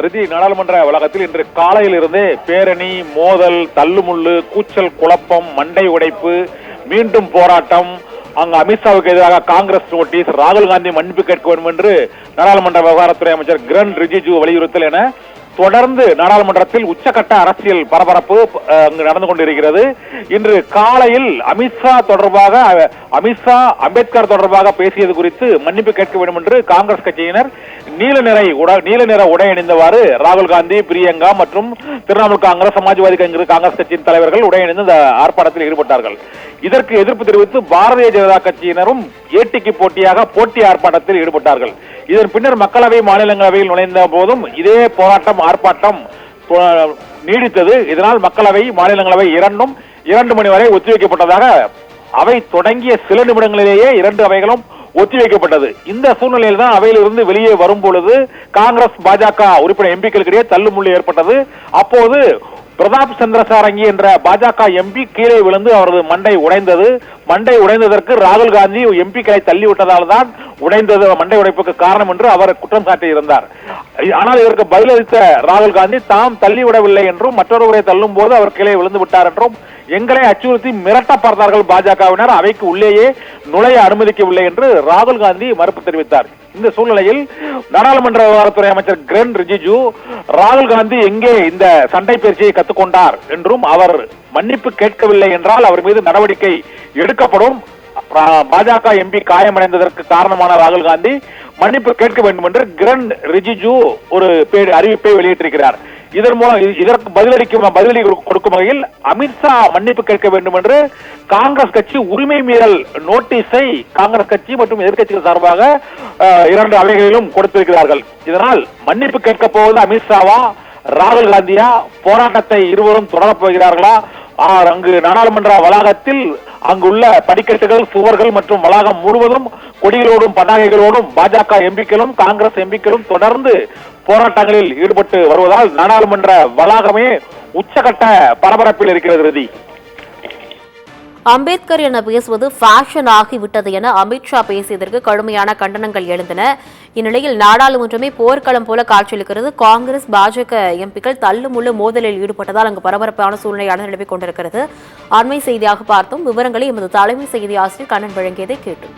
ரிதி, நாடாளுமன்ற வளாகத்தில் இன்று காலையில் இருந்தே பேரணி, மோதல், தள்ளுமுள்ளு, கூச்சல், குழப்பம், மண்டை உடைப்பு, மீண்டும் போராட்டம், அங்கு அமித்ஷாவுக்கு எதிராக காங்கிரஸ் நோட்டீஸ், ராகுல் காந்தி மன்னிப்பு கேட்க வேண்டும் என்று நாடாளுமன்ற விவகாரத்துறை அமைச்சர் கிரண் ரிஜிஜு வலியுறுத்தல் என தொடர்ந்து நாடாளுமன்றத்தில் உச்சகட்ட அரசியல் பரபரப்பு அங்கு நடந்து கொண்டிருக்கிறது. இன்று காலையில் அமித்ஷா அம்பேத்கர் தொடர்பாக பேசியது குறித்து மன்னிப்பு கேட்க வேண்டும் என்று காங்கிரஸ் கட்சியினர் நீல நிற உடை அணிந்தவாறு ராகுல் காந்தி, பிரியங்கா மற்றும் திரிணாமுல் காங்கிரஸ், சமாஜ்வாதி காங்கிரஸ் கட்சியின் தலைவர்கள் உடை அணிந்து இந்த ஆர்ப்பாட்டத்தில் ஈடுபட்டார்கள். இதற்கு எதிர்ப்பு தெரிவித்து பாரதிய ஜனதா கட்சியினரும் ஏட்டிக்கு போட்டியாக போட்டி ஆர்ப்பாட்டத்தில் ஈடுபட்டார்கள். இதன் பின்னர் மக்களவை, மாநிலங்களவையில் நுழைந்த போதும் இதே போராட்டம், ஆர்ப்பாட்டம் நீடித்தது. இதனால் மக்களவை, மாநிலங்களவை இரண்டும் 2 மணி வரை ஒத்திவைக்கப்பட்டதாக, அவை தொடங்கிய சில நிமிடங்களிலேயே 2 அவைகளும் ஒத்திவைக்கப்பட்டது. இந்த சூழ்நிலையில் தான் அவையில் இருந்து வெளியே வரும் பொழுது காங்கிரஸ், பாஜக உறுப்பினர் எம்பிக்களுக்கிடையே தள்ளுமுள்ளு ஏற்பட்டது. அப்போது பிரதாப் சந்திர சாரங்கி என்ற பாஜக எம்பி கீழே விழுந்து அவரது மண்டை உடைந்தது. மண்டை உடைந்ததற்கு ராகுல் காந்தி எம்பிக்களை தள்ளிவிட்டதால் தான் உடைந்தது, மண்டை உடைப்புக்கு காரணம் என்று அவர் குற்றம் சாட்டியிருந்தார். ஆனால் இதற்கு பதிலளித்த ராகுல் காந்தி தாம் தள்ளிவிடவில்லை என்றும், மற்றொருவரை தள்ளும் போது அவர் கீழே விழுந்து விட்டார் என்றும், எங்களை அச்சுறுத்தி மிரட்ட பார்த்தார்கள் பாஜகவினர், அவைக்கு உள்ளேயே நுழைய அனுமதிக்கவில்லை என்று ராகுல் காந்தி மறுப்பு தெரிவித்தார். இந்த சூழ்நிலையில் நாடாளுமன்ற விவகாரத்துறை அமைச்சர் கிரண் ரிஜிஜு ராகுல் காந்தி எங்கே இந்த சண்டை பயிற்சியை கற்றுக்கொண்டார் என்றும், அவர் மன்னிப்பு கேட்கவில்லை என்றால் அவர் மீது நடவடிக்கை எடுக்கப்படும், பாஜக எம்பி காயமடைந்ததற்கு காரணமான ராகுல் காந்தி மன்னிப்பு கேட்க வேண்டும் என்று கிரண் ரிஜிஜு ஒரு அறிவிப்பை வெளியிட்டிருக்கிறார். இதன் மூலம் இதற்கு பதிலடி கொடுக்கும் வகையில் அமித்ஷா மன்னிப்பு கேட்க வேண்டும் என்று காங்கிரஸ் கட்சி உரிமை மீறல் நோட்டீஸை காங்கிரஸ் கட்சி மற்றும் எதிர்கட்சிகள் சார்பாக 2 அவைகளிலும் கொடுத்திருக்கிறார்கள். இதனால் மன்னிப்பு கேட்க போவது அமித்ஷாவா, ராகுல் காந்தியா? போராட்டத்தை இருவரும் தொடரப் போகிறார்களா? அங்கு நாடாளுமன்ற வளாகத்தில் அங்குள்ள படிக்கட்டுகள், சுவர்கள் மற்றும் வளாகம் முழுவதும் கொடிகளோடும் பதாகைகளோடும் பாஜக எம்பிக்களும் காங்கிரஸ் எம்பிக்களும் தொடர்ந்து போராட்டங்களில் ஈடுபட்டு வருவதால் நாடாளுமன்ற வளாகமே உச்சகட்ட பரபரப்பில் இருக்கிறது. ரதி, அம்பேத்கர் என பேசுவது ஃபேஷன் ஆகிவிட்டது என அமித்ஷா பேசியதற்கு கடுமையான கண்டனங்கள் எழுந்தன. இந்நிலையில் நாடாளுமன்றமே போர்க்களம் போல காட்சியளிக்கிறது. காங்கிரஸ், பாஜக எம்பிக்கள் தள்ளுமுள்ளு மோதலில் ஈடுபட்டதால் அங்கு பரபரப்பான சூழ்நிலை நிலவிக் கொண்டிருக்கிறது. அண்மை செய்தியாக பார்த்தோம். விவரங்களை எமது தலைமை செய்தி ஆசிரியர் கண்ணன் வழங்கியதை கேட்டோம்.